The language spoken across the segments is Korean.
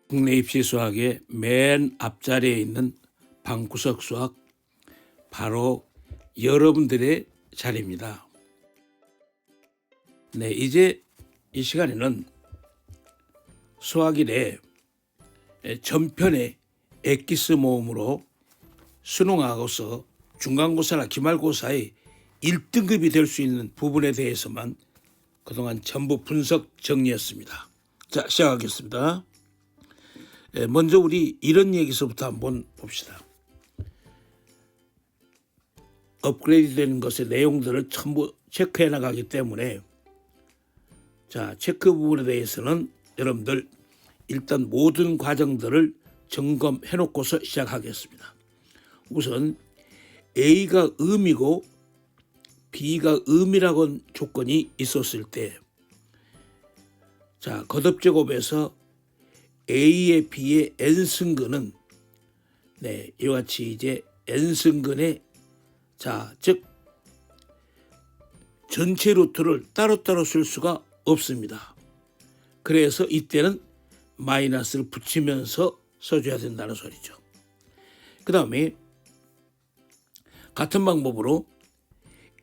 국내 입시 수학의 맨 앞자리에 있는 방구석 수학, 바로 여러분들의 자리입니다. 네, 이제 이 시간에는 수학 1의 전편의 엑기스 모음으로 수능하고서 중간고사나 기말고사의 1등급이 될 수 있는 부분에 대해서만 그동안 전부 분석 정리했습니다. 자, 시작하겠습니다. 먼저 우리 이런 얘기서부터 한번 봅시다. 업그레이드 되는 것의 내용들을 전부 체크해 나가기 때문에, 자, 체크 부분에 대해서는 여러분들 일단 모든 과정들을 점검해 놓고서 시작하겠습니다. 우선 A가 음이고 B가 음이라고 조건이 있었을 때, 자, 거듭제곱에서 A의 B의 n승근은 이와 같이 이제 n승근의, 자, 즉 전체 루트를 따로따로 쓸 수가 없습니다. 그래서 이때는 마이너스를 붙이면서 써줘야 된다는 소리죠. 그 다음에 같은 방법으로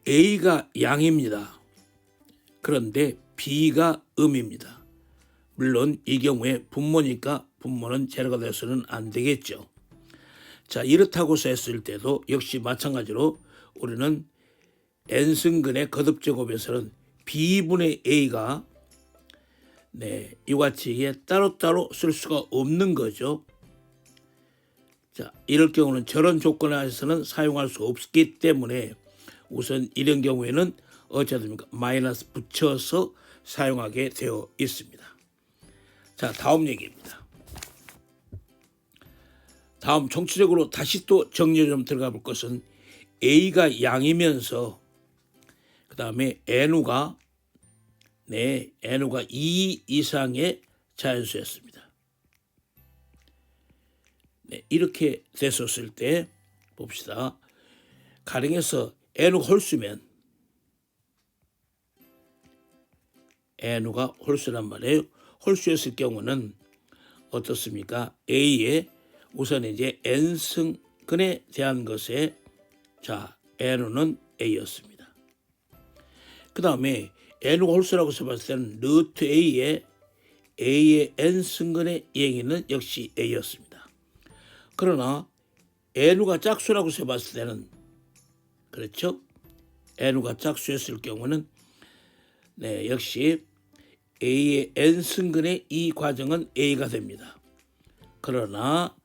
A가 양입니다. 그런데 B가 음입니다. 물론 이 경우에 분모니까 분모는 제로가 돼서는 안 되겠죠. 자, 이렇다고서 했을 때도 역시 마찬가지로 우리는 n승근의 거듭제곱에서는 B분의 A가 이와 같이 따로따로 쓸 수가 없는 거죠. 자, 이럴 경우는 저런 조건에서는 사용할 수 없기 때문에 우선 이런 경우에는 어찌 됩니까? 마이너스 붙여서 사용하게 되어 있습니다. 자, 다음 얘기입니다. 다음 정치적으로 다시 또 정리 좀 들어가 볼 것은 A가 양이면서 그 다음에 N우가 2 이상의 자연수였습니다. 이렇게 됐었을 때 봅시다. 가령해서 N우가 홀수면, N우가 홀수란 말이에요. 홀수였을 경우는 어떻습니까? A의 우선 이제 n승근에 대한 것에, 자, N우는 A였습니다. 그 다음에 N우가 홀수라고 써봤을 때는 루트 A의 n승근의 이행이는 역시 A였습니다. 그러나 N우가 짝수라고 써봤을 때는, 그렇죠? N우가 짝수였을 경우는 역시 A의 n승근의 이 과정은 A가 됩니다. 그러나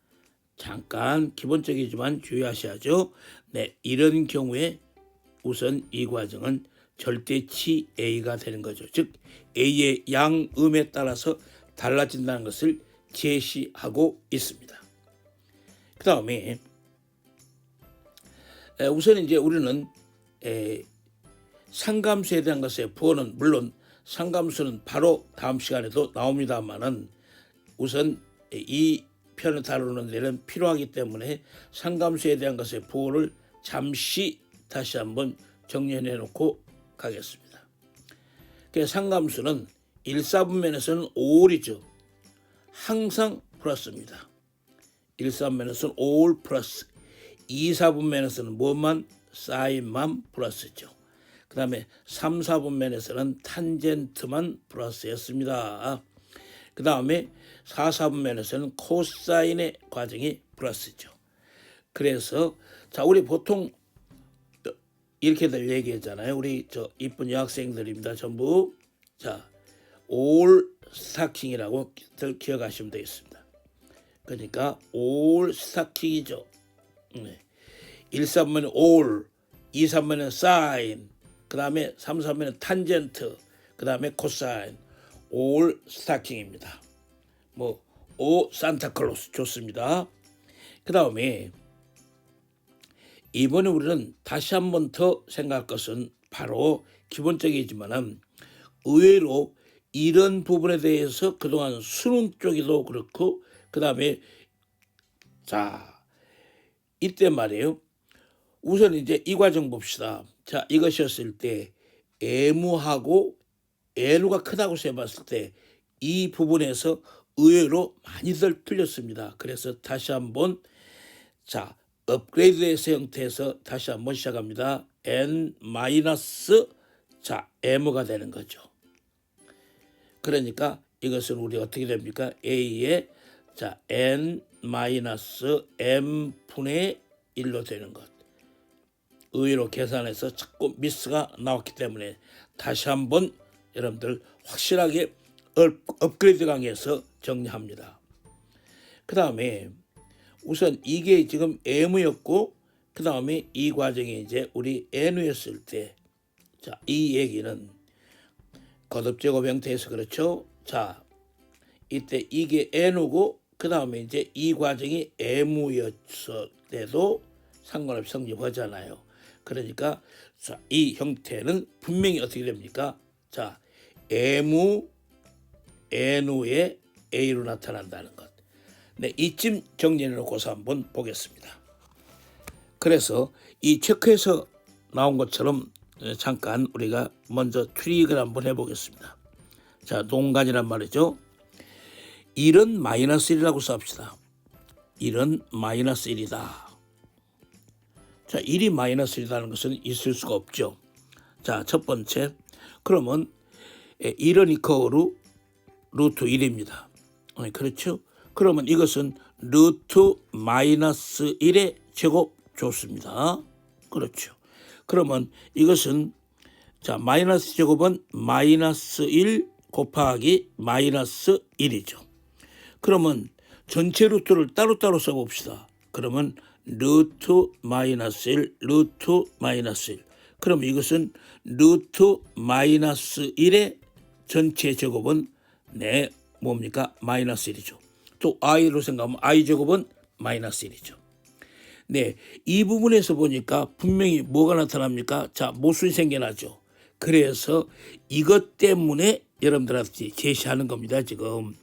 잠깐 기본적이지만 주의하셔야죠. 이런 경우에 우선 이 과정은 절대치 A가 되는 거죠. 즉 A의 양음에 따라서 달라진다는 것을 제시하고 있습니다. 그 다음에 우선 이제 우리는 상감수에 대한 것의 부호는, 물론 상감수는 바로 다음 시간에도 나옵니다만은 우선 이 편을 다루는 데는 필요하기 때문에 상감수에 대한 것의 부호를 잠시 다시 한번 정리해 놓고 가겠습니다. 상감수는 1사분면에서는 5올이죠. 항상 플러스입니다. 1사분면에서는 5올 플러스, 2사분면에서는 뭐만? 사인만 플러스죠. 그 다음에 3, 4분면에서는 탄젠트만 플러스였습니다. 그 다음에 4, 4분면에서는 코사인의 과정이 플러스죠. 그래서 자, 우리 보통 이렇게들 얘기했잖아요. 우리 저 이쁜 여학생들입니다. 전부. 자, 올 스타킹이라고 기억하시면 되겠습니다. 그러니까 올 스타킹이죠. 1, 3분면 올, 2, 3분면 사인, 그 다음에 3, 4분면 탄젠트, 그 다음에 코사인, 올 스타킹입니다. 오 산타클로스 좋습니다. 그 다음에 이번에 우리는 다시 한 번 더 생각할 것은 바로 기본적이지만은 의외로 이런 부분에 대해서 그동안 수능 쪽에도 그렇고, 그 다음에 자, 이때 말이에요. 우선 이제 이 과정 봅시다. 자, 이것이었을 때 M하고 N우가 크다고 해봤을 때 이 부분에서 의외로 많이들 틀렸습니다. 그래서 다시 한번 자 업그레이드에서 형태에서 다시 한번 시작합니다. n 마이너스 자 m가 되는 거죠. 그러니까 이것은 우리 어떻게 됩니까? a의 자 n 마이너스 m 분의 1로 되는 것. 의외로 계산해서 자꾸 미스가 나왔기 때문에 다시 한번 여러분들 확실하게 업그레이드 강의에서 정리합니다. 그 다음에 우선 이게 지금 m였고 그 다음에 이 과정이 이제 우리 n이었을 때 자, 이 얘기는 거듭제곱 형태에서 그렇죠. 자, 이때 이게 n이고 그 다음에 이제 이 과정이 m였을 때도 상관없이 성립하잖아요. 그러니까 자, 이 형태는 분명히 어떻게 됩니까? 자, m n의 a로 나타난다는 것. 네, 이쯤 정리해놓고서 한번 보겠습니다. 그래서 이 체크에서 나온 것처럼 잠깐 우리가 먼저 트릭을 한번 해보겠습니다. 자, 농간이란 말이죠. 1은 마이너스 1이라고 쌉시다. 1은 마이너스 1이다. 자, 1이 마이너스 1이라는 것은 있을 수가 없죠. 자, 첫 번째. 그러면 1은 이퀄로 루트 1입니다. 그렇죠? 그러면 이것은 루트 마이너스 1의 제곱 좋습니다. 그렇죠. 그러면 이것은 자 마이너스 제곱은 마이너스 1 곱하기 마이너스 1이죠. 그러면 전체 루트를 따로따로 써봅시다. 그러면 루트 마이너스 1 루트 마이너스 1. 그럼 이것은 루트 마이너스 1의 전체 제곱은 네 뭡니까? 마이너스 1이죠. 또 i로 생각하면 i 제곱은 마이너스 1이죠. 네, 이 부분에서 보니까 분명히 뭐가 나타납니까? 자, 모순이 생겨나죠. 그래서 이것 때문에 여러분들한테 제시하는 겁니다, 지금.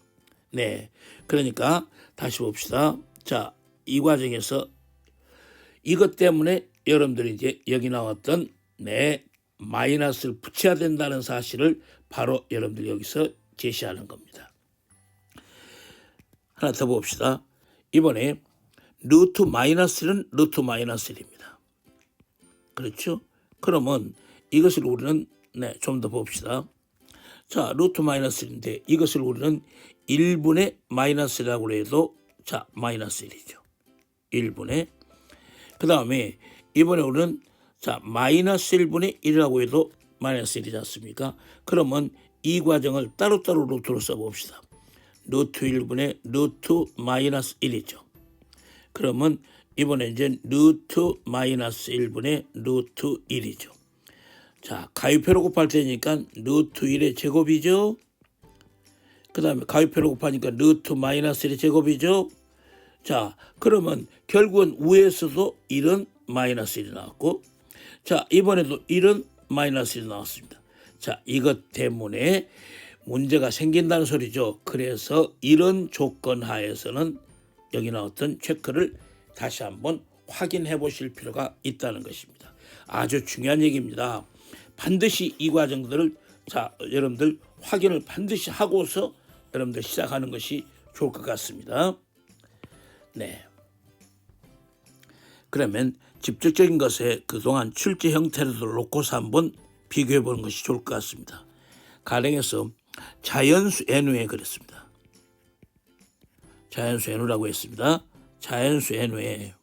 네, 그러니까 다시 봅시다. 자, 이 과정에서 이것 때문에 여러분들이 이제 여기 나왔던 네 마이너스를 붙여야 된다는 사실을 바로 여러분들 여기서 제시하는 겁니다. 하나 더 봅시다. 이번에 루트 마이너스는 루트 마이너스 1입니다. 그렇죠? 그러면 이것을 우리는 좀 더 봅시다. 자, 루트 마이너스 1인데 이것을 우리는 1분의 마이너스라고 해도 자, 마이너스 1이죠. 1분의 그 다음에 이번에 우리는 자, 마이너스 1분의 1이라고 해도 마이너스 1이지 않습니까? 그러면 이 과정을 따로따로 루트로 써봅시다. 루트 1분의 루트 마이너스 1이죠. 그러면 이번에 이제 루트 마이너스 1분의 루트 1이죠. 자, 가위표로 곱할 테니까 루트 1의 제곱이죠. 그 다음에 가위표로 곱하니까 루트 마이너스 1의 제곱이죠. 자, 그러면 결국은 위에서도 1은 마이너스 1이 나왔고 자, 이번에도 1은 마이너스 1이 나왔습니다. 자, 이것 때문에 문제가 생긴다는 소리죠. 그래서 이런 조건 하에서는 여기 나왔던 체크를 다시 한번 확인해 보실 필요가 있다는 것입니다. 아주 중요한 얘기입니다. 반드시 이 과정들을 자 여러분들 확인을 반드시 하고서 여러분들 시작하는 것이 좋을 것 같습니다. 네. 그러면 직접적인 것에 그동안 출제 형태를 놓고서 한번 비교해 보는 것이 좋을 것 같습니다. 가령에서 자연수 n에 그랬습니다. 자연수 n라고 했습니다. 자연수 n에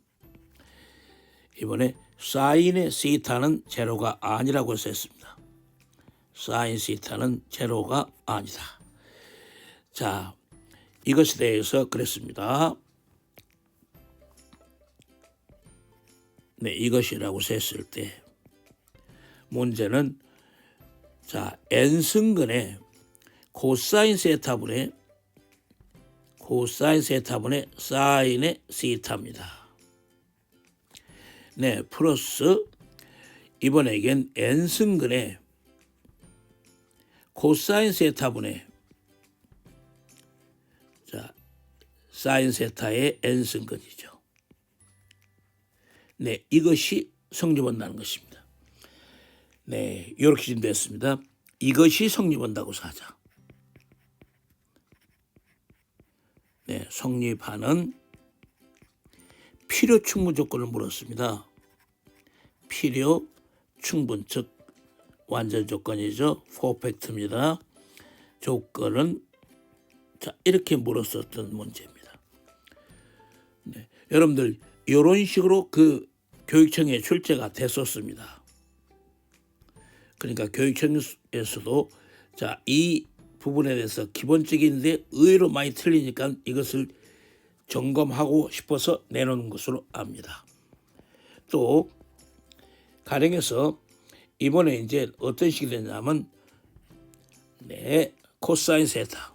이번에 사인의 시타는 제로가 아니라고 해서 했습니다. 사인 시타는 제로가 아니다. 자, 이것에 대해서 그랬습니다. 네, 이것이라고 했을 때 문제는 자 n승근의 코사인 세타분의 사인의 시타입니다. 네, 플러스 이번에겐 n승근의 코사인 세타분의 자 사인 세타의 n승근이죠. 네, 이것이 성립한다는 것입니다. 네, 이렇게 준비했습니다. 이것이 성립한다고 하자. 네, 성립하는 필요 충분 조건을 물었습니다. 필요 충분, 즉 완전 조건이죠. 퍼펙트입니다. 조건은 자 이렇게 물었었던 문제입니다. 네, 여러분들 이런 식으로 그 교육청에 출제가 됐었습니다. 그러니까 교육청에서도 자 이 부분에 대해서 기본적인데 의외로 많이 틀리니까 이것을 점검하고 싶어서 내놓은 것으로 압니다. 또 가령에서 이번에 이제 어떤 식이 됐냐면 네 코사인 세타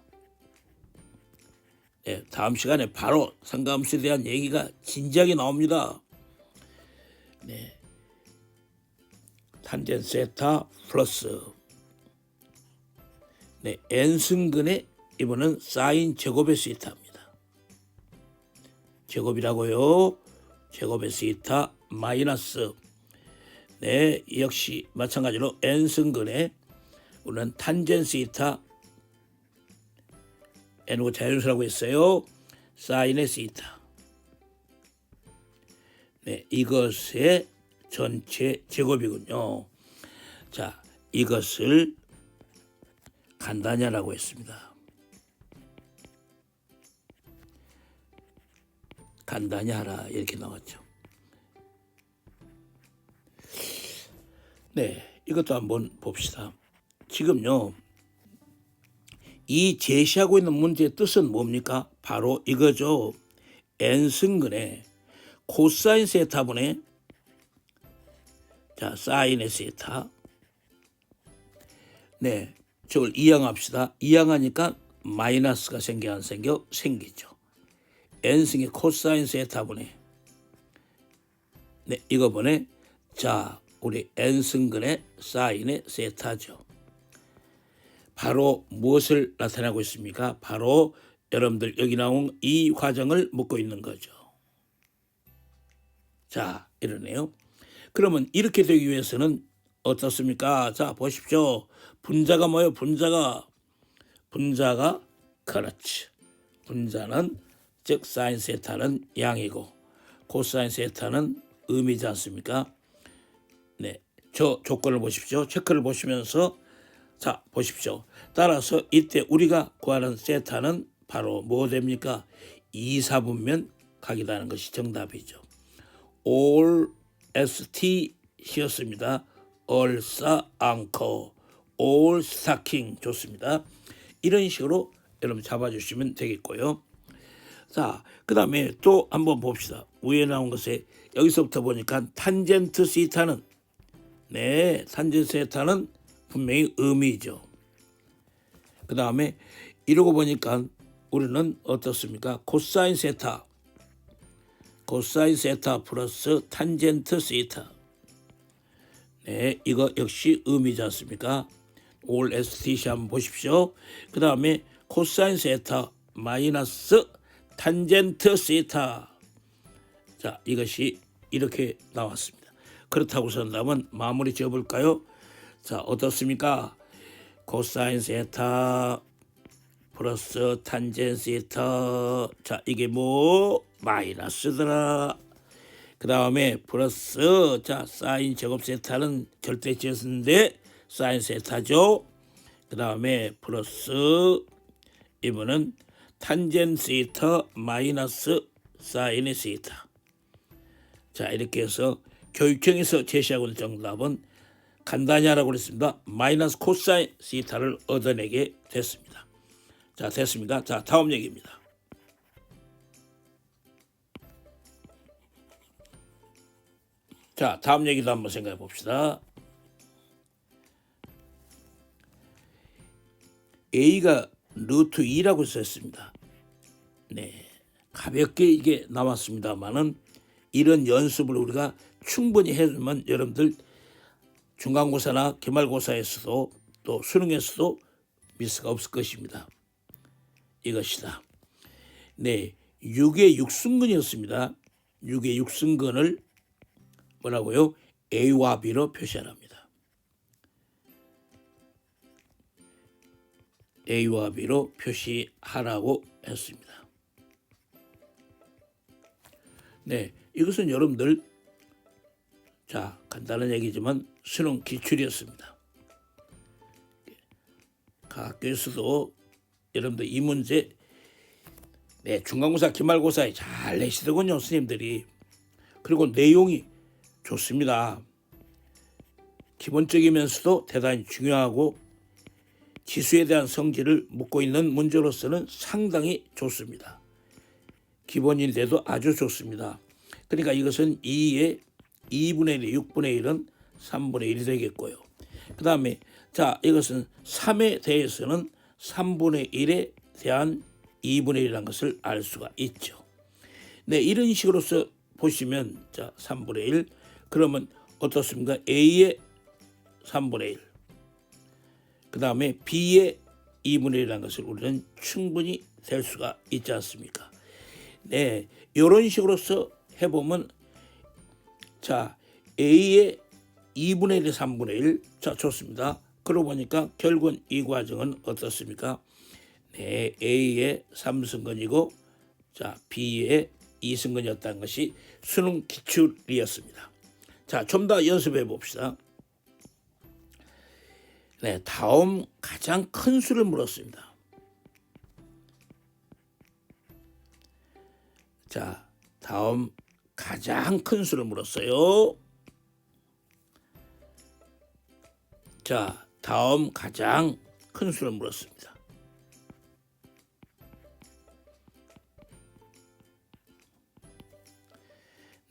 네, 다음 시간에 바로 상가함수에 대한 얘기가 진지하게 나옵니다. 네, 탄젠 세타 플러스 네, n승근의 이번은 사인 제곱의 시타입니다. 제곱이라고요. 제곱의 시타 마이너스 네, 역시 마찬가지로 n승근의 우리는 탄젠 시타 n고 자연수라고 했어요. 사인의 시타 네, 이것의 전체 제곱이군요. 자, 이것을 간단히 하라고 했습니다. 간단히 하라 이렇게 나왔죠. 네, 이것도 한번 봅시다. 지금요, 이 제시하고 있는 문제의 뜻은 뭡니까? 바로 이거죠. n승근의 코사인 세타분의 자 사인의 세타 네, 저걸 이항합시다. 이항하니까 마이너스가 생겨 안 생겨? 생기죠. n승의 코사인 세타분의 네, 이거분의 자 우리 n승근의 사인의 세타죠. 바로 무엇을 나타내고 있습니까? 바로 여러분들 여기 나온 이 과정을 묻고 있는 거죠. 자, 이러네요. 그러면 이렇게 되기 위해서는 어떻습니까? 자, 보십시오. 분자가 뭐예요? 분자가 그렇지. 분자는 즉 사인 세타는 양이고 코사인 세타는 음이지 않습니까? 네, 저 조건을 보십시오. 체크를 보시면서 자 보십시오. 따라서 이때 우리가 구하는 세타는 바로 뭐 됩니까? 2사분면 각이라는 것이 정답이죠. all st였습니다. 얼싸 앙커 all stocking 좋습니다. 이런 식으로 여러분 잡아주시면 되겠고요. 자, 그 다음에 또 한번 봅시다. 위에 나온 것에 여기서부터 보니까 탄젠트 시타는 네, 탄젠트 세타는 분명히 음이죠. 그 다음에 이러고 보니까 우리는 어떻습니까? 코사인 세타 플러스 탄젠트 시타 네, 이거 역시 음이지 않습니까? all STC 한번 보십시오. 그 다음에 코사인 세타 마이너스 탄젠트 시타 자 이것이 이렇게 나왔습니다. 그렇다고 선다면 마무리 지어볼까요? 자 어떻습니까? 코사인 세타 플러스 탄젠 시타 자 이게 뭐 마이너스더라. 그 다음에 플러스 자 사인 제곱 세타는 절대치였는데 사인 세타죠. 그 다음에 플러스 이번은 탄젠 시타 마이너스 사인의 시타 자 이렇게 해서 교육청에서 제시하고 있는 정답은 간단히 하라고 그랬습니다. 마이너스 코사인 시타를 얻어내게 됐습니다. 자 됐습니까? 자 다음 얘기입니다. 자 다음 얘기도 한번 생각해 봅시다. A가 루트 2라고 썼습니다. 네, 가볍게 이게 나왔습니다만은 이런 연습을 우리가 충분히 해주면 여러분들 중간고사나 기말고사에서도 또 수능에서도 미스가 없을 것입니다. 이것이다. 네, 6의 6승근이었습니다. 6의 6승근을 뭐라고요? A와 B로 표시하랍니다. A와 B로 표시하라고 했습니다. 네, 이것은 여러분들 자 간단한 얘기지만 수능 기출이었습니다. 각 학교에서도 여러분들 이 문제 네, 중간고사 기말고사에 잘 내시더군요, 선생님들이. 그리고 내용이 좋습니다. 기본적이면서도 대단히 중요하고 지수에 대한 성질을 묻고 있는 문제로서는 상당히 좋습니다. 기본인데도 아주 좋습니다. 그러니까 이것은 2의 2분의 1, 6분의 1은 3분의 1이 되겠고요. 그 다음에 자 이것은 3에 대해서는 3분의 1에 대한 2분의 1이라는 것을 알 수가 있죠. 네, 이런 식으로서 보시면 자 3분의 1 그러면 어떻습니까? A의 3분의 1 그 다음에 B의 2분의 1이라는 것을 우리는 충분히 될 수가 있지 않습니까? 네, 이런 식으로서 해보면 자 A의 2분의 1의 3분의 1 자 좋습니다. 그러고 보니까 결국은 이 과정은 어떻습니까? 네, A의 3승근이고 자 B의 2승근이었다는 것이 수능 기출이었습니다. 자, 좀 더 연습해 봅시다. 네, 다음 가장 큰 수를 물었습니다. 자, 다음 가장 큰 수를 물었어요. 자, 다음 가장 큰 수를 물었습니다.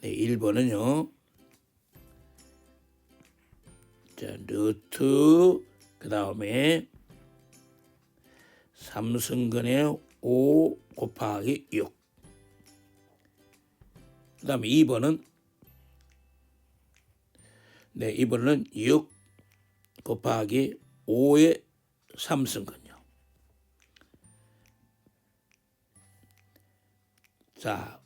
네, 1번은요. 자, 루트 그 다음에 3승근의 5 곱하기 6. 그 다음에 2번은 네, 2번은 6 곱하기 5의 3승근요. 자,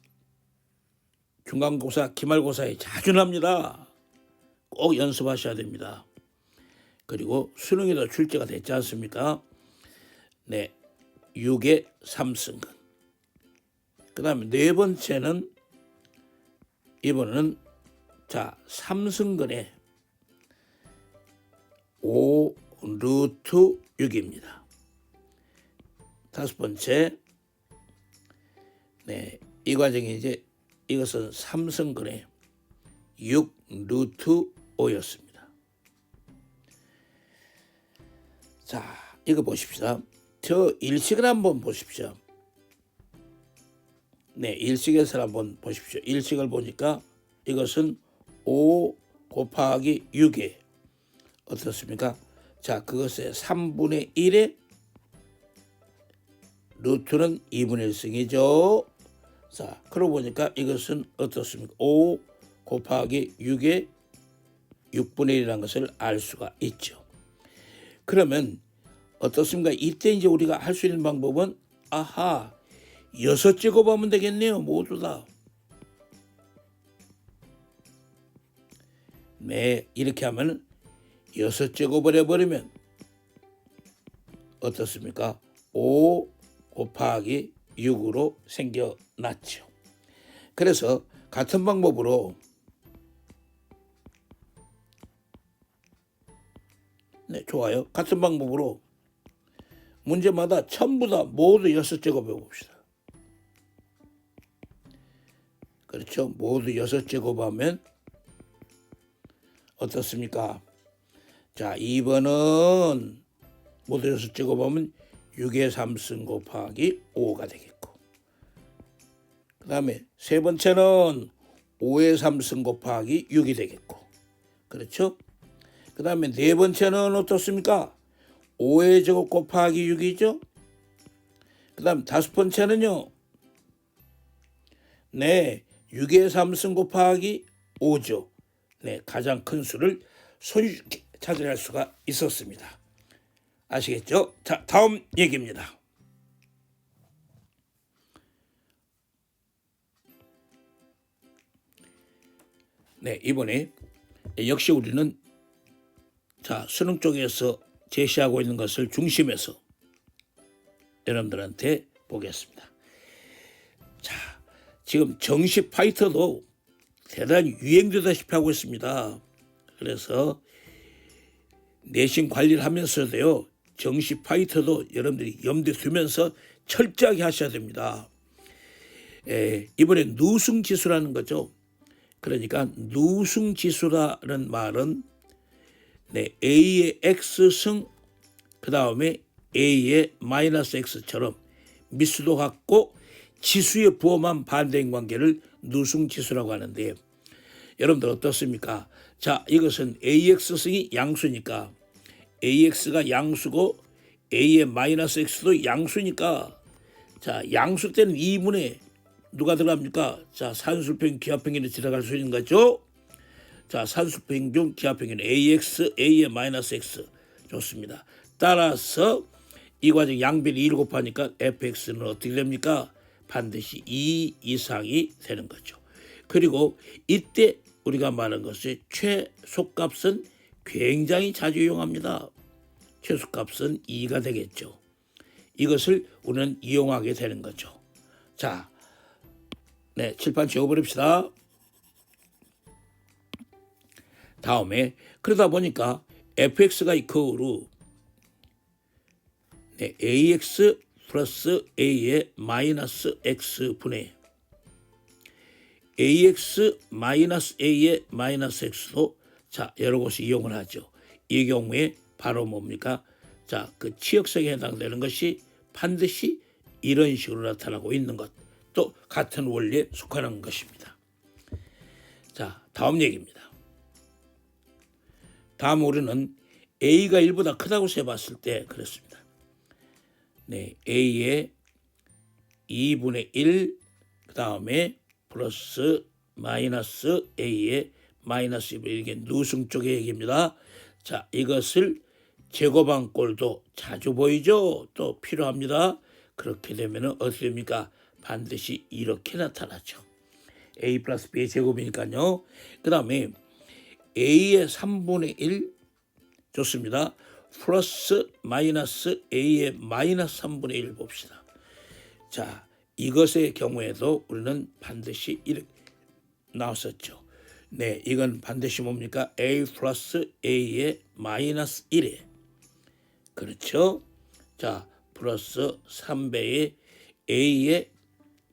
중간고사, 기말고사에 자주 납니다. 꼭 연습하셔야 됩니다. 그리고 수능에도 출제가 됐지 않습니까? 네, 6의 3승근. 그 다음에 네 번째는 이번에는 자 3승근의 5 루트 6입니다. 다섯 번째 네, 이 과정이 이제 이것은 3승근의 6 루트 5였습니다. 자, 이거 보십시다. 저 일식을 한번 보십시오. 네, 일식에서 한번 보십시오. 일식을 보니까 이것은 5 곱하기 6에 어떻습니까? 자, 그것의 3분의 1의 루트는 2분의 1승이죠. 자, 그러고 보니까 이것은 어떻습니까? 5 곱하기 6의 6분의 1이라는 것을 알 수가 있죠. 그러면 어떻습니까? 이때 이제 우리가 할 수 있는 방법은 아하 6제곱하면 되겠네요. 모두 다. 네, 이렇게 하면 6제곱을 해버리면 어떻습니까? 5 곱하기 6으로 생겨났죠. 그래서 같은 방법으로 네, 좋아요. 같은 방법으로 문제마다 전부 다 모두 6제곱 해봅시다. 그렇죠. 모두 6제곱 하면 어떻습니까? 자, 2번은 모두 6제곱 하면 6의 3승 곱하기 5가 되겠고, 그 다음에 세 번째는 5의 3승 곱하기 6이 되겠고, 그렇죠? 그 다음에 네 번째는 어떻습니까? 5의 제곱 곱하기 6이죠. 그 다음 다섯 번째는요. 네, 6의 3승 곱하기 5죠. 네, 가장 큰 수를 손쉽게 찾아낼 수가 있었습니다. 아시겠죠? 자, 다음 얘기입니다. 네, 이번에 역시 우리는 자, 수능 쪽에서 제시하고 있는 것을 중심해서 여러분들한테 보겠습니다. 자, 지금 정시 파이터도 대단히 유행되다시피 하고 있습니다. 그래서 내신 관리를 하면서도요, 정시 파이터도 여러분들이 염두에 두면서 철저하게 하셔야 됩니다. 이번에 누승지수라는 거죠. 그러니까 누승지수라는 말은 A의 X승 그 다음에 A의 마이너스 X처럼 미수도 같고 지수의 부호만 반대인 관계를 누승지수라고 하는데, 여러분들 어떻습니까? 자, 이것은 AX승이 양수니까 AX가 양수고 A의 마이너스 X도 양수니까, 자, 양수 때는 2분의 누가 들어갑니까? 자, 산술평균 기하평균이 들어갈 수 있는 거죠. 자, 산술평균 기하평균 AX A의 마이너스 X 좋습니다. 따라서 이 과정 양변이 2를 곱하니까 fx는 어떻게 됩니까? 반드시 2 이상이 되는 거죠. 그리고 이때 우리가 말한 것이 최소값은 굉장히 자주 이용합니다. 최소값은 2가 되겠죠. 이것을 우리는 이용하게 되는 거죠. 자, 칠판 지워버립시다. 다음에 그러다 보니까 fx가 이퀄로 ax 플러스 a의 마이너스 x분의 ax 마이너스 a의 마이너스 x도 자 여러 곳에 이용을 하죠. 이 경우에 바로 뭡니까? 자, 그 치역성에 해당되는 것이 반드시 이런 식으로 나타나고 있는 것, 또 같은 원리에 속하는 것입니다. 자, 다음 얘기입니다. 다음 우리는 a가 1보다 크다고 세봤을 때 그렇습니다. a의 2분의 1 그 다음에 플러스 마이너스 a의 마이너스 2분의 1, 이게 누승 쪽의 얘기입니다. 자, 이것을 제곱한 꼴도 자주 보이죠. 또 필요합니다. 그렇게 되면 어떻게 됩니까? 반드시 이렇게 나타나죠. a 플러스 b의 제곱이니까요. 그 다음에 a의 3분의 1 좋습니다. 플러스 마이너스 a의 마이너스 3분의 1 봅시다. 자, 이것의 경우에도 우리는 반드시 이렇게 나왔었죠. 이건 반드시 뭡니까? a 플러스 a의 마이너스 1에 그렇죠. 자, 플러스 3배의 a의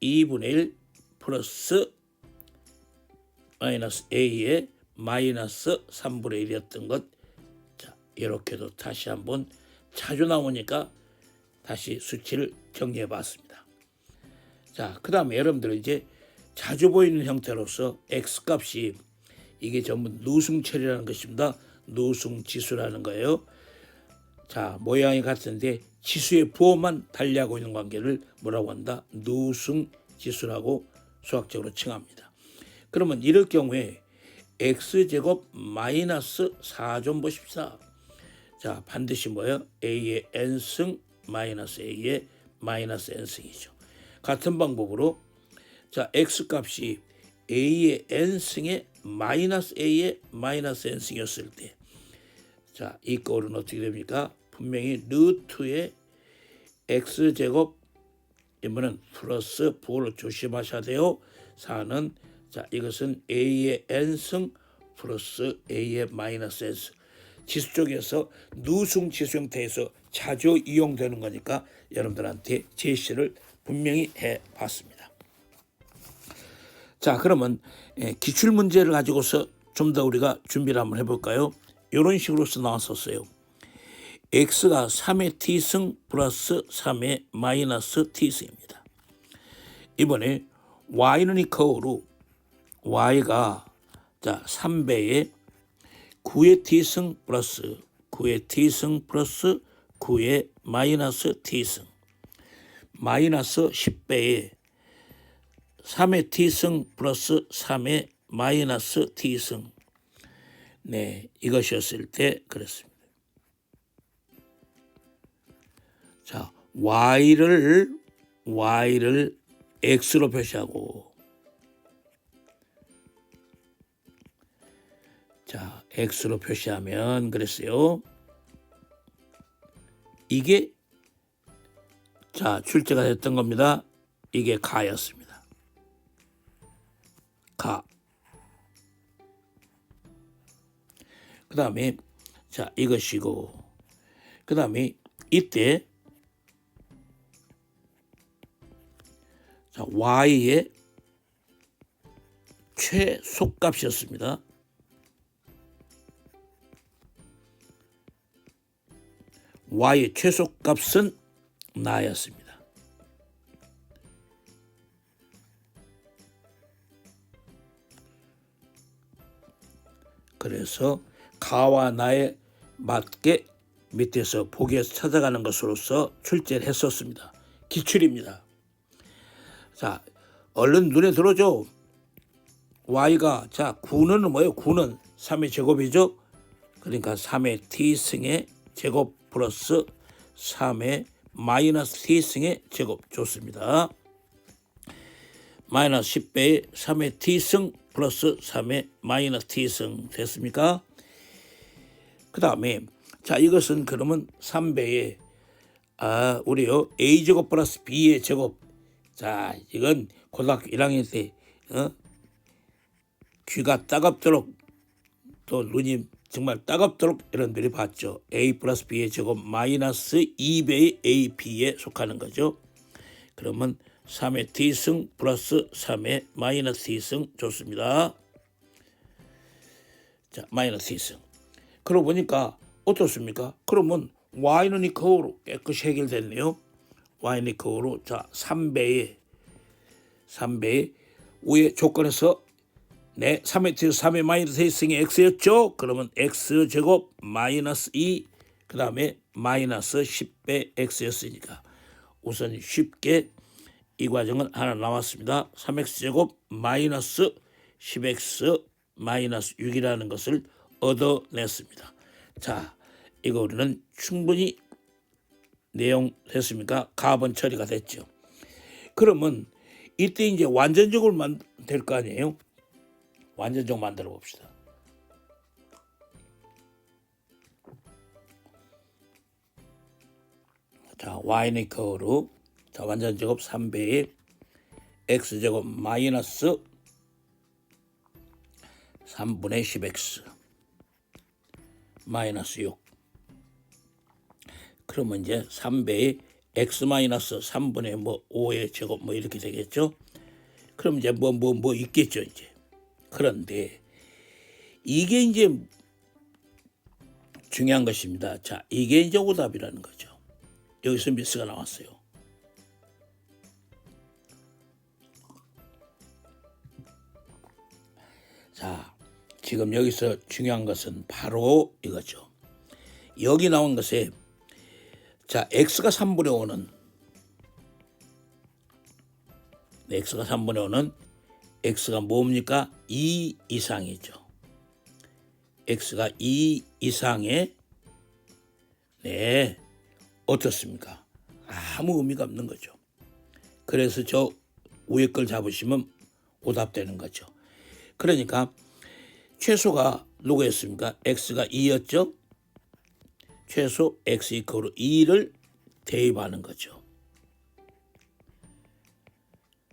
2분의 1 플러스 마이너스 a의 마이너스 3분의 1이었던 것. 자, 이렇게도 다시 한번 자주 나오니까 다시 수치를 정리해 봤습니다. 자, 그 다음에 여러분들 이제 자주 보이는 형태로서 x값이 이게 전부 누승철이라는 것입니다. 누승지수라는 거예요. 자, 모양이 같은데 지수의 부호만 달리하고 있는 관계를 뭐라고 한다? 누승지수라고 수학적으로 칭합니다. 그러면 이럴 경우에 x제곱 마이너스 4 좀 보십시다. 자, 반드시 뭐예요? a의 n승 마이너스 a의 마이너스 n승이죠. 같은 방법으로 자, x값이 a의 n승의 마이너스 a의 마이너스 n승이었을 때 자, 이 꼴은 어떻게 됩니까? 분명히 루트의 x제곱 이번엔 플러스 부호를 조심하셔야 돼요. 4는 자, 이것은 a의 n승 플러스 a의 마이너스 n승. 지수 쪽에서 누승 지수 형태에서 자주 이용되는 거니까 여러분들한테 제시를 분명히 해봤습니다. 자, 그러면 기출 문제를 가지고서 좀 더 우리가 준비를 한번 해볼까요? 이런 식으로서 나왔었어요. x가 3의 t승 플러스 3의 마이너스 t승입니다. 이번에 y는 이퀄로 y가 자 3배의 9의 t승 플러스 9의 t승 플러스 9의 마이너스 t승 마이너스 10배의 3의 t승 플러스 3의 마이너스 t승 이것이었을 때 그렇습니다. 자, y를 x로 표시하고 자, x로 표시하면 그랬어요. 이게 자, 출제가 됐던 겁니다. 이게 가였습니다. 가. 그 다음에 자 이것이고, 그 다음에 이때 자 y의 최소값이었습니다. y의 최소값은 나였습니다. 그래서 가와 나에 맞게 밑에서 보기에서 찾아가는 것으로서 출제를 했었습니다. 기출입니다. 자, 얼른 눈에 들어줘. y가 자 9는 뭐예요? 9는 3의 제곱이죠. 그러니까 3의 t승의 제곱 플러스 3의 마이너스 t승의 제곱 좋습니다. 마이너스 10배의 3의 t승 플러스 3의 마이너스 t승 됐습니까? 그 다음에 자 이것은 그러면 3배의 우리요 a제곱 플러스 b의 제곱. 자 이건 고등학교 1학년 때 귀가 따갑도록 또 눈이 정말 따갑도록 여러분들이 봤죠. a 플러스 b의 제곱 마이너스 2배의 ab에 속하는 거죠. 그러면 3의 t승 플러스 3의 마이너스 t승 좋습니다. 자 마이너스 t승. 그러고 보니까 어떻습니까? 그러면 y는 이 거으로 깨끗이 해결됐네요. y는 이 거으로 자 3배의 위의 조건에서 네 3의 t에서 3의 마이너스 t승이 x였죠. 그러면 x제곱 마이너스 2 그 다음에 마이너스 10배 x였으니까 우선 쉽게 이 과정은 하나 나왔습니다. 3x제곱 마이너스 10x 마이너스 6이라는 것을 얻어냈습니다. 자, 이거 우리는 충분히 내용 됐습니까? 가번 처리가 됐죠. 그러면 이때 이제 완전적으로 될 거 아니에요? 완전적 만들어 봅시다. 자, y는 이퀄로 자 완전제곱 3배의 x제곱 마이너스 3분의 10x 마이너스 6. 그러면 이제 3배의 x 마이너스 3분의 5의 제곱 이렇게 되겠죠. 그럼 이제 뭐 있겠죠 이제. 그런데 이게 이제 중요한 것입니다. 자 이게 이제 오답이라는 거죠. 여기서 미스가 나왔어요. 자 지금 여기서 중요한 것은 바로 이거죠. 여기 나온 것에 자 x가 3분의 5는 x가 3분의 5는 x가 뭡니까? 2 이상이죠. x가 2 이상의 네 어떻습니까? 아무 의미가 없는 거죠. 그래서 저 위에 걸 잡으시면 오답되는 거죠. 그러니까 최소가 누구였습니까? x가 2였죠. 최소 x 이퀄로 2를 대입하는 거죠.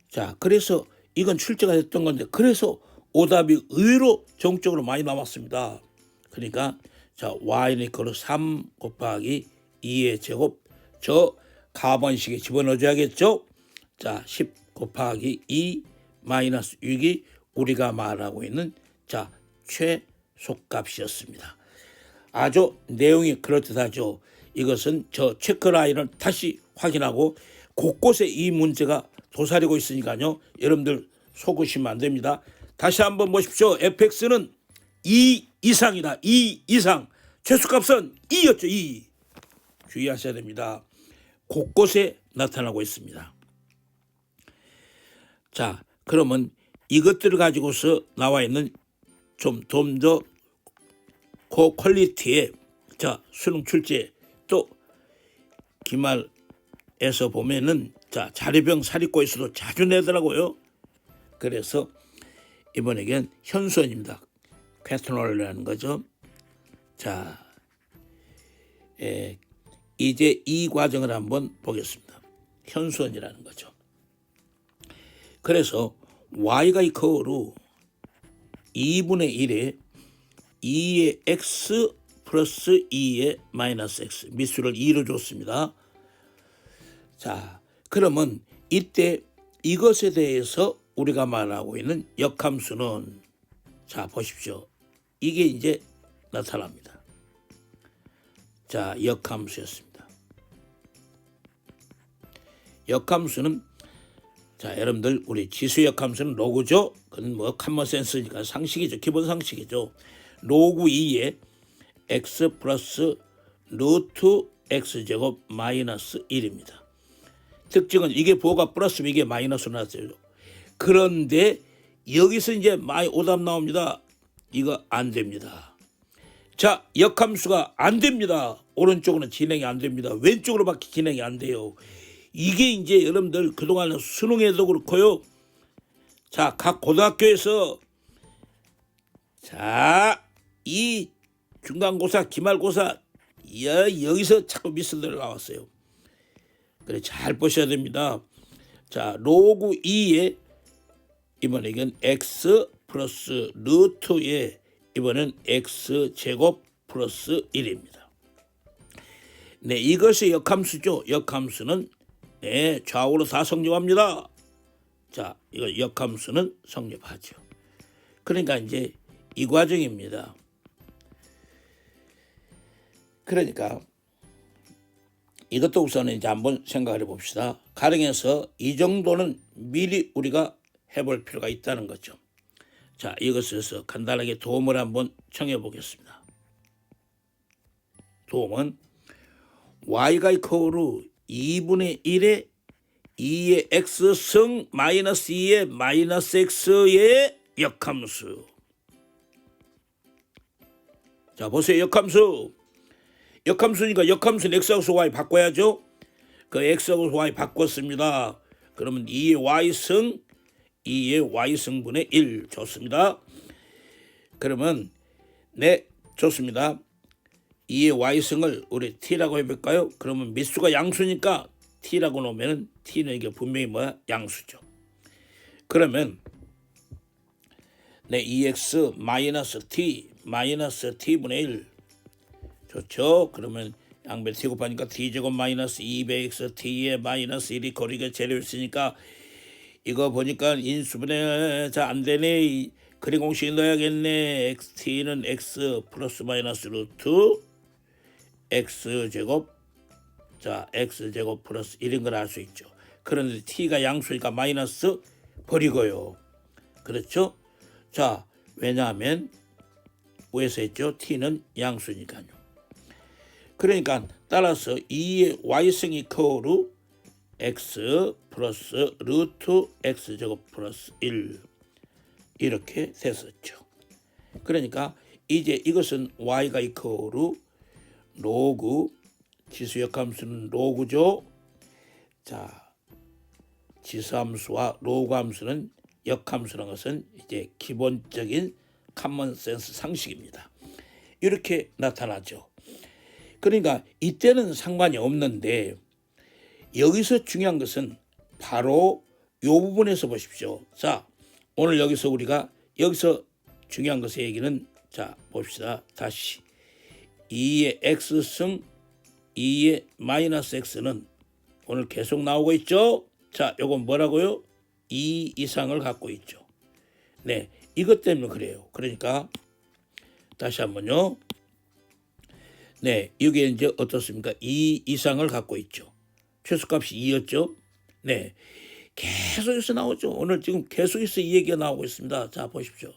자, 그래서 이건 출제가 됐던 건데 그래서 오답이 의외로 정적으로 많이 나왔습니다. 그러니까 자 y는 이퀄로 3 곱하기 2의 제곱 저 가번식에 집어넣어줘야겠죠. 자 10 곱하기 2 마이너스 6이 우리가 말하고 있는 자 최소값이었습니다. 아주 내용이 그럴듯하죠. 이것은 저 체크라인을 다시 확인하고 곳곳에 이 문제가 도사리고 있으니까요. 여러분들 속으시면 안 됩니다. 다시 한번 보십시오. fx는 2 이상이다. 2 이상. 최소값은 2였죠. 2. 주의하셔야 됩니다. 곳곳에 나타나고 있습니다. 자, 그러면 이것들을 가지고서 나와 있는 좀 더 고퀄리티의 자 수능 출제 또 기말에서 보면은 자 자료병 사립고에서도 자주 내더라고요. 그래서 이번에겐 현수원입니다. 퀘스천홀이라는 거죠. 자 이제 이 과정을 한번 보겠습니다. 현수원이라는 거죠. 그래서 y가 이퀄로 2분의 1에 2의 x 플러스 2의 마이너스 x 미수를 2로 줬습니다. 자, 그러면 이때 이것에 대해서 우리가 말하고 있는 역함수는 자 보십시오. 이게 이제 나타납니다. 자, 역함수였습니다. 역함수는 자 여러분들 우리 지수 역함수는 로그죠. 그건 뭐 커먼센스니까 상식이죠. 기본 상식이죠. 로그 2에 x 플러스 루트 x제곱 마이너스 1입니다. 특징은 이게 부호가 플러스면 이게 마이너스로 나왔어요. 그런데 여기서 이제 많이 오답 나옵니다. 이거 안 됩니다. 자, 역함수가 안 됩니다. 오른쪽으로는 진행이 안 됩니다. 왼쪽으로밖에 진행이 안 돼요. 이게 이제 여러분들 그동안 수능에도 그렇고요. 자, 각 고등학교에서 자, 이 중간고사, 기말고사 여기서 자꾸 미스들 나왔어요. 그래 잘 보셔야 됩니다. 자, 로그 2에 이번에 이건 x 플러스 루트에 이번엔 x 제곱 플러스 1입니다. 네, 이것이 역함수죠. 역함수는 네, 좌우로 다 성립합니다. 자, 이거 역함수는 성립하죠. 그러니까 이제 이 과정입니다. 그러니까 이것도 우선 이제 한번 생각을 해봅시다. 가령에서 이 정도는 미리 우리가 해볼 필요가 있다는 거죠. 자, 이것에서 간단하게 도움을 한번 청해 보겠습니다. 도움은 y가 이코로 2분의 1에 2의 x승 마이너스 2의 마이너스 x의 역함수. 자, 보세요. 역함수. 역함수니까 역함수는 x하고 y 바꿔야죠. 그 x하고 y 바꿨습니다. 그러면 2의 y승 2의 y승분의 1 좋습니다. 그러면 네 좋습니다. 2의 y승을 우리 t라고 해볼까요? 그러면 미수가 양수니까 t라고 놓으면 t는 이게 분명히 뭐야? 양수죠. 그러면 네 2x 마이너스 t분의 1 좋죠. 그러면 양변 t 곱하니까 t제곱 마이너스 200x t의 마이너스 1이 거리가 재료 있으니까 이거 보니까 인수분해 자 안되네. 그림 공식 넣어야겠네. t는 x 플러스 마이너스 루트 x제곱 자 x제곱 플러스 1인 걸 알 수 있죠. 그런데 t가 양수니까 마이너스 버리고요. 그렇죠. 자 왜냐하면 위에서 했죠. t는 양수니까요. 그러니까 따라서 2의 y승이 이코로 x 플러스 루트 x제곱 플러스 1 이렇게 됐었죠. 그러니까 이제 이것은 y가 이코로 로그 지수역함수는 로그죠. 자 지수함수와 로그함수는 역함수라는 것은 이제 기본적인 커먼센스 상식입니다. 이렇게 나타나죠. 그러니까 이때는 상관이 없는데 여기서 중요한 것은 바로 이 부분에서 보십시오. 자 오늘 여기서 우리가 여기서 중요한 것의 얘기는 자 봅시다. 다시 2의 x승 2의 마이너스 x는 오늘 계속 나오고 있죠. 자 요건 뭐라고요? 2 이상을 갖고 있죠. 네 이것 때문에 그래요. 그러니까 다시 한번요. 네 이게 이제 어떻습니까? 2 이상을 갖고 있죠. 최소값이 2였죠. 네 계속해서 나오죠. 오늘 지금 계속해서 이 얘기가 나오고 있습니다. 자 보십시오.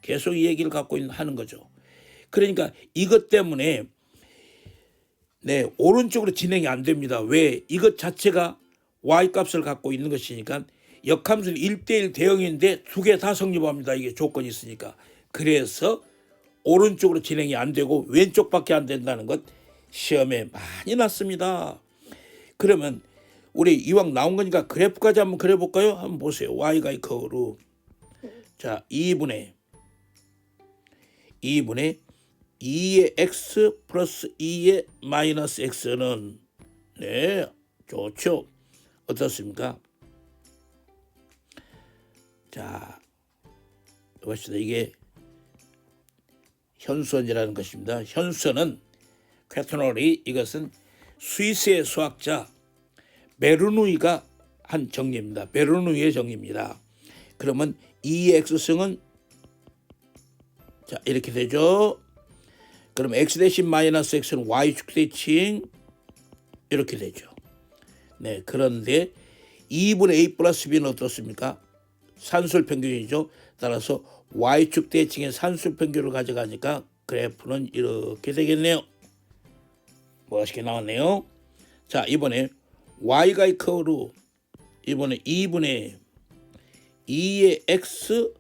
계속 이 얘기를 갖고 하는 거죠. 그러니까 이것 때문에 네 오른쪽으로 진행이 안 됩니다. 왜? 이것 자체가 y값을 갖고 있는 것이니까 역함수는 1대1 대응인데 두 개 다 성립합니다. 이게 조건이 있으니까. 그래서 오른쪽으로 진행이 안 되고 왼쪽밖에 안 된다는 것 시험에 많이 났습니다. 그러면 우리 이왕 나온 거니까 그래프까지 한번 그려볼까요? 한번 보세요. y가 이코로 자 2분의 2의 x 플러스 2의 마이너스 x는 네 좋죠. 어떻습니까? 자 봅시다. 이게 현수원이라는 것입니다. 현수원은 퀘토놀이 이것은 스위스의 수학자 베르누이가 한 정리입니다. 베르누이의 정리입니다. 그러면 이 X승은 자 이렇게 되죠. 그럼 X 대신 마이너스 X는 Y축 대칭 이렇게 되죠. 네, 그런데 2분의 A 플러스 B는 어떻습니까? 산술 평균이죠. 따라서 Y축 대칭의 산술 평균을 가져가니까 그래프는 이렇게 되겠네요. 멋있게 나왔네요. 자, 이번에 Y가 이퀄로 이번에 2분의 2의 X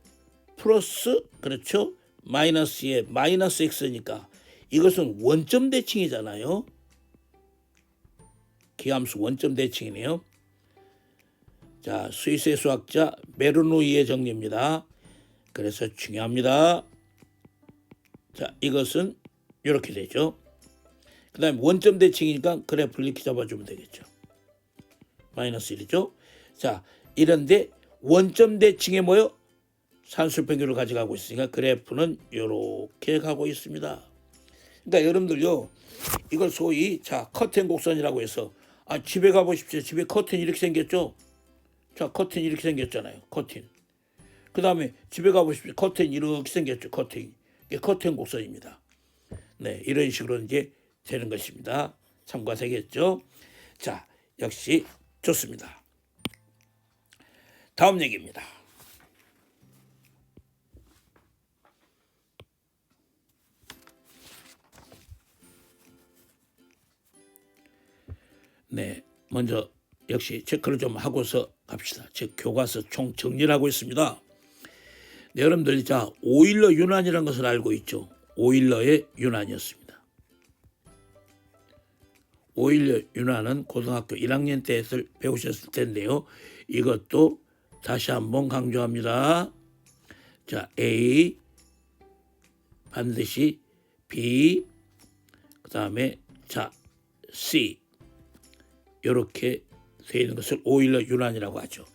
플러스 그렇죠? 마이너스의 마이너스 X니까 이것은 원점 대칭이잖아요. 기함수 원점 대칭이네요. 자, 스위스의 수학자 베르누이의 정리입니다. 그래서 중요합니다. 자, 이것은 이렇게 되죠. 그 다음에 원점 대칭이니까 그래프를 이렇게 잡아주면 되겠죠. 마이너스 1이죠. 자, 이런데 원점 대칭에 뭐요? 산술 평균을 가져가고 있으니까 그래프는 이렇게 가고 있습니다. 그러니까 여러분들요, 이걸 소위 자 커튼 곡선이라고 해서 집에 가보십시오. 집에 커튼 이렇게 생겼죠. 자, 커튼 이렇게 생겼잖아요. 커튼. 그 다음에 집에 가보십시오. 커튼 이렇게 생겼죠. 커튼. 이게 커튼 곡선입니다. 네, 이런 식으로 이제 되는 것입니다. 참고가 되겠죠. 자, 역시 좋습니다. 다음 얘기입니다. 네, 먼저 역시 체크를 좀 하고서 갑시다. 즉 교과서 총 정리를 하고 있습니다. 네, 여러분들 자 오일러 유난이라는 것을 알고 있죠. 오일러의 유난이었습니다. 오일러 유난은 고등학교 1학년 때 배우셨을 텐데요. 이것도 다시 한번 강조합니다. 자, A 반드시 B 그 다음에 자 C 이렇게 되어 있는 것을 오일러 유난이라고 하죠.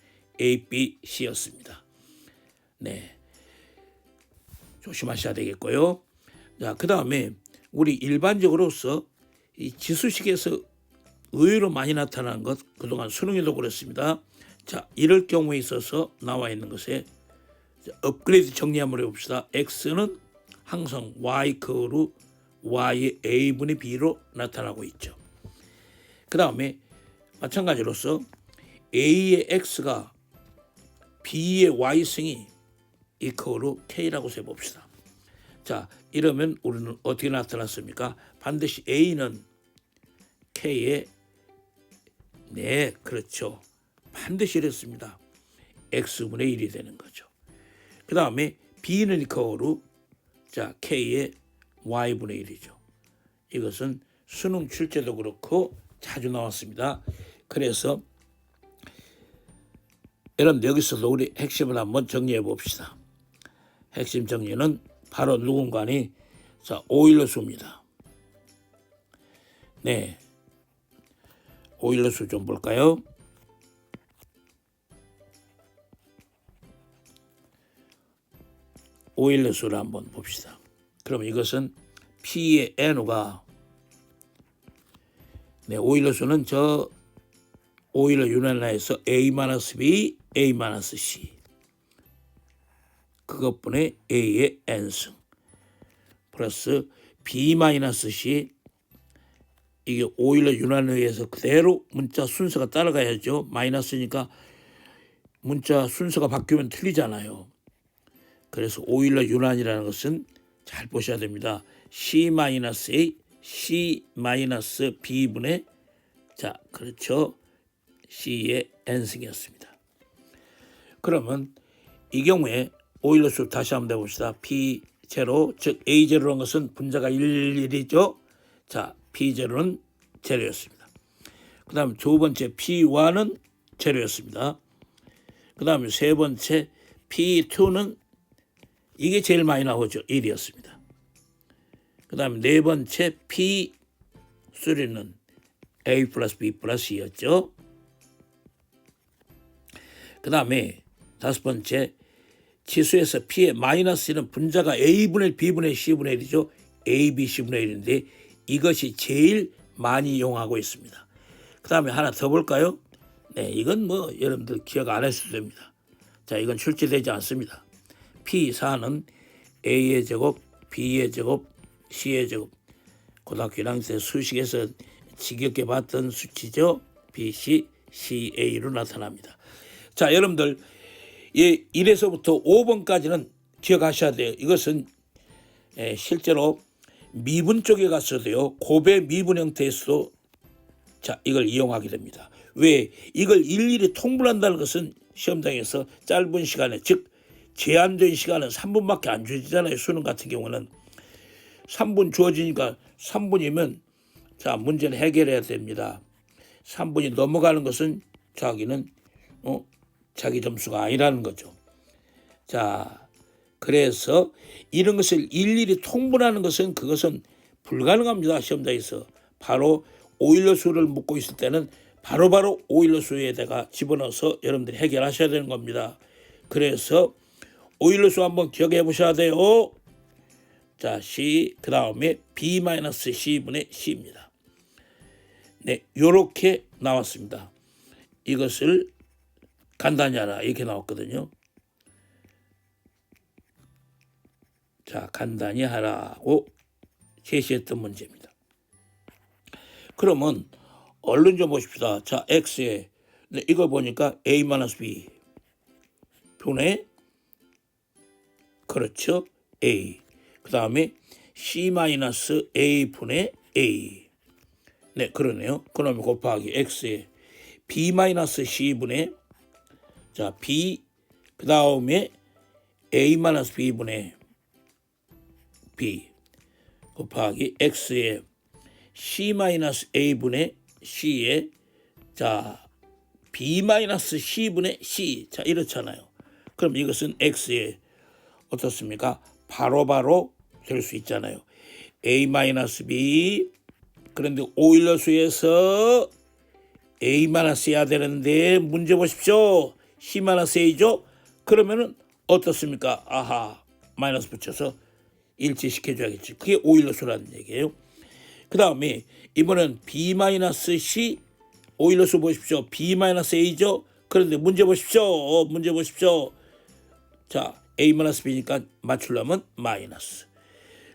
A, B, C였습니다. 네, 조심하셔야 되겠고요. 자, 그 다음에 우리 일반적으로서 이 지수식에서 의외로 많이 나타나는 것 그동안 수능에도 그렇습니다. 자, 이럴 경우에 있어서 나와 있는 것에 업그레이드 정리 한번 해봅시다. X는 항상 Y크로 Y의 A분의 B로 나타나고 있죠. 그 다음에 마찬가지로서 A의 X가 B의 Y승이 이퀄로 K라고 세봅시다. 자, 이러면 우리는 어떻게 나타났습니까? 반드시 A는 K의 네, 그렇죠. 반드시 이랬습니다. X분의 1이 되는 거죠. 그 다음에 B는 이퀄로 자 K의 Y분의 1이죠. 이것은 수능 출제도 그렇고 자주 나왔습니다. 그래서 여러분 여기서도 우리 핵심을 한번 정리해 봅시다. 핵심 정리는 바로 누군가니 자 오일러 수입니다. 네, 오일러 수 좀 볼까요? 오일러 수를 한번 봅시다. 그럼 이것은 P의 N가 네, 오일러 수는 저 오일러 유난에서 A-B, A-C 그것분의 A의 N승 플러스 B-C 이게 오일러 유난에 의해서 그대로 문자 순서가 따라가야죠. 마이너스니까 문자 순서가 바뀌면 틀리잖아요. 그래서 오일러 유난이라는 것은 잘 보셔야 됩니다. C-A, C-B분의 자 그렇죠. C의 N승이었습니다. 그러면 이 경우에 오일러 수 다시 한번 해봅시다. P0 즉 A0라는 것은 분자가 1이죠. 자 P0는 제로였습니다. 그 다음 두 번째 P1은 제로였습니다. 그 다음에 세 번째 P2는 이게 제일 많이 나오죠. 1이었습니다. 그 다음에 네 번째 P3는 A 플러스 B 플러스 C였죠. 그 다음에 다섯 번째 지수에서 P의 마이너스 1은 분자가 A분의 1, B분의 1, C분의 1이죠. A, B, C분의 1인데 이것이 제일 많이 이용하고 있습니다. 그 다음에 하나 더 볼까요? 네, 이건 뭐 여러분들 기억 안 하셔도 됩니다. 자, 이건 출제되지 않습니다. P4는 A의 제곱, B의 제곱, C의 제곱. 고등학교 1학년 때 수식에서 지겹게 봤던 수치죠. BC, CA로 나타납니다. 자, 여러분들 1에서부터 5번까지는 기억하셔야 돼요. 이것은 실제로 미분 쪽에 갔어도요. 곱의 미분 형태에서도 자, 이걸 이용하게 됩니다. 왜? 이걸 일일이 통분한다는 것은 시험장에서 짧은 시간에, 즉 제한된 시간은 3분밖에 안 주어지잖아요. 수능 같은 경우는 3분 주어지니까 3분이면 자, 문제는 해결해야 됩니다. 3분이 넘어가는 것은 자기는 자기 점수가 아니라는 거죠. 자, 그래서 이런 것을 일일이 통분하는 것은 그것은 불가능합니다. 시험장에서 바로 오일러 수를 묻고 있을 때는 바로바로 오일러 수에다가 집어넣어서 여러분들이 해결하셔야 되는 겁니다. 그래서 오일러 수 한번 기억해 보셔야 돼요. 자, C 그 다음에 B-C분의 C입니다. 네, 요렇게 나왔습니다. 이것을 간단히 하라 이렇게 나왔거든요. 자, 간단히 하라고 제시했던 문제입니다. 그러면 얼른 좀 보십시다. 자, X에 네, 이걸 보니까 A-B 분의 그렇죠. A 그 다음에 C-A 분의 A 네, 그러네요. 그러면 곱하기 X에 B-C 분의 자, B 그 다음에 A-B 분의 B 곱하기 X에 C-A 분의 C에 자 B-C 분의 C 자 이렇잖아요. 그럼 이것은 X에 어떻습니까? 바로바로 될 수 있잖아요. A-B 그런데 오일러 수에서 A-해야 되는데 문제 보십시오. C-A죠? 그러면은 어떻습니까? 아하 마이너스 붙여서 일치시켜줘야겠지. 그게 오일러 수라는 얘기예요. 그 다음에 이번엔 B-C 오일러 수 보십시오. B-A죠? 그런데 문제 보십시오. 문제 보십시오. 자, A-B니까 맞추려면 마이너스.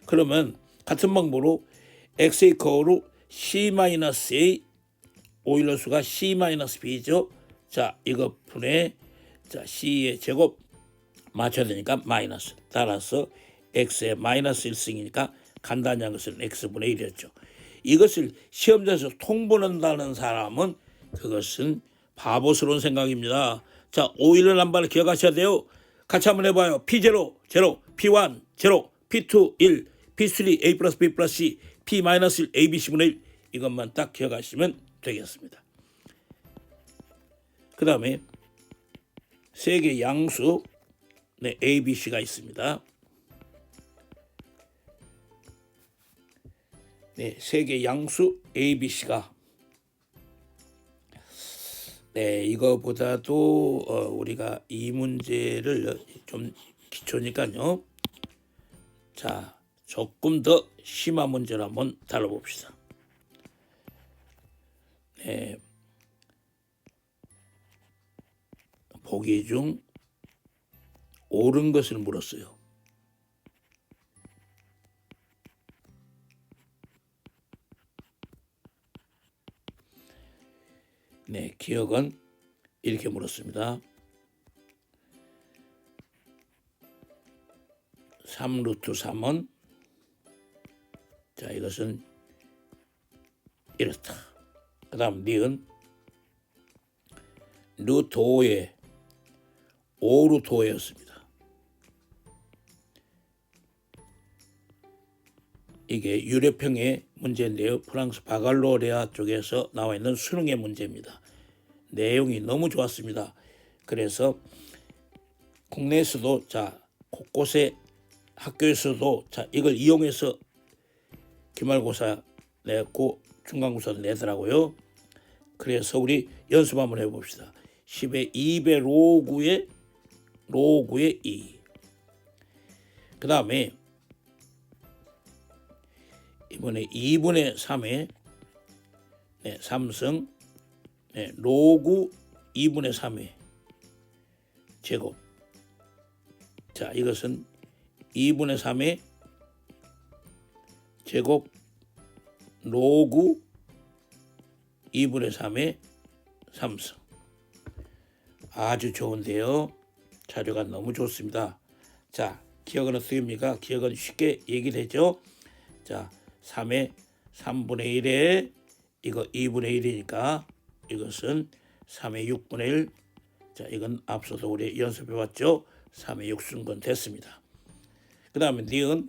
그러면 같은 방법으로 X의 거로 C-A 오일러 수가 C-B죠. 자, 이거 분의 자 C의 제곱 맞춰야 되니까 마이너스. 따라서 X의 마이너스 1승이니까 간단히 한 것은 X분의 1이었죠. 이것을 시험장에서 통분한다는 사람은 그것은 바보스러운 생각입니다. 자, 오일러 남발을 기억하셔야 돼요. 같이 한번 해봐요. P0, 0, P1, 0, P2, 1, P3, A 플러스 B 플러스 C, P 마이너스 1, A, B, C분의 1 이것만 딱 기억하시면 되겠습니다. 그 다음에 세 개 양수 네, A, B, C가 있습니다. 네, 세 개 양수 A, B, C가 네, 이거보다도 우리가 이 문제를 좀 기초니까요. 자, 조금 더 심한 문제를 한번 다뤄봅시다. 네, 보기 중 옳은 것을 물었어요. 네, 기억은 이렇게 물었습니다. 3루트 3은 자 이것은 이렇다. 그 다음 니은 루트 5에 5루트 5였습니다. 이게 유래평의 문제인데요. 프랑스 바갈로레아 쪽에서 나와 있는 수능의 문제입니다. 내용이 너무 좋았습니다. 그래서 국내에서도 자 곳곳에 학교에서도 자 이걸 이용해서 기말고사 내고 중간고사도 내더라고요. 그래서 우리 연습 한번 해봅시다. 10의 2배 로그의 2 그 다음에 이번에 2분의 3의 3승 로그 2분의 3의 제곱. 자, 이것은 2분의 3의 제곱 로그 2분의 3의 3승. 아주 좋은데요. 자료가 너무 좋습니다. 자, 기억은 어떻습니까? 기억은 쉽게 얘기되죠. 자, 3의 3분의 1에 이거 2분의 1이니까 이것은 3의 6분의 1. 자, 이건 앞서서 우리 연습해봤죠. 3의 6승분 됐습니다. 그 다음에 니은.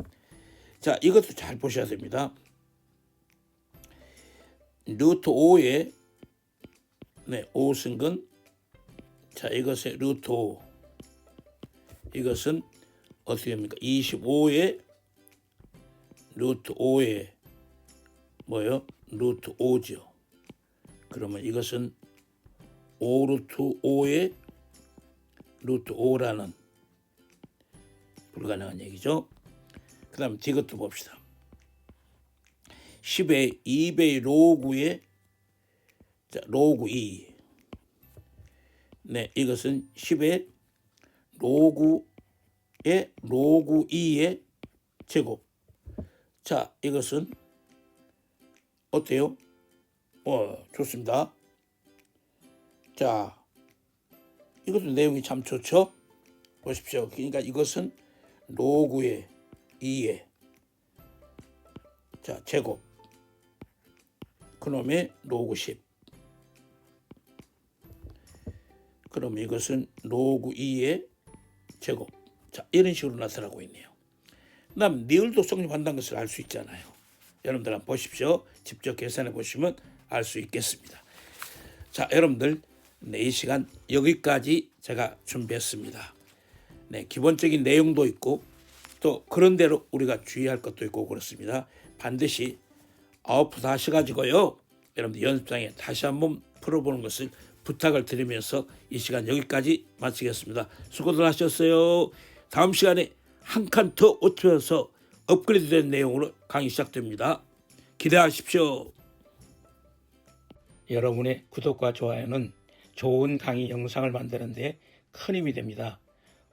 자, 이것도 잘 보셔야 됩니다. 루트 5의 5승근. 자, 이것의 루트 5. 이것은 어떻게 됩니까? 25의 루트 5의 뭐요? 루트 5죠. 그러면 이것은 5 루트 5의 루트 5라는 불가능한 얘기죠. 그 다음에 이것도 봅시다. 10의 2배의 로그의 로그 2. 네, 이것은 10의 로그의 로그 2의 제곱. 자, 이것은 어때요? 좋습니다. 자, 이것도 내용이 참 좋죠? 보십시오. 그러니까 이것은 로그의 2의 자, 제곱. 그놈의 로그 10. 그럼 이것은 로그 2의 제곱. 자, 이런 식으로 나타나고 있네요. 그 다음 니을도 성립한다는 것을 알 수 있잖아요. 여러분들 한번 보십시오. 직접 계산해 보시면 알 수 있겠습니다. 자, 여러분들 이 시간 여기까지 제가 준비했습니다. 기본적인 내용도 있고 또 그런 대로 우리가 주의할 것도 있고 그렇습니다. 반드시 아웃풋 하셔가지고요. 여러분들 연습장에 다시 한번 풀어보는 것을 부탁을 드리면서 이 시간 여기까지 마치겠습니다. 수고들 하셨어요. 다음 시간에 한 칸 더 오면서 업그레이드된 내용으로 강의 시작됩니다. 기대하십시오. 여러분의 구독과 좋아요는 좋은 강의 영상을 만드는 데 큰 힘이 됩니다.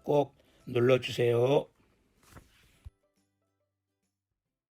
꼭 눌러주세요.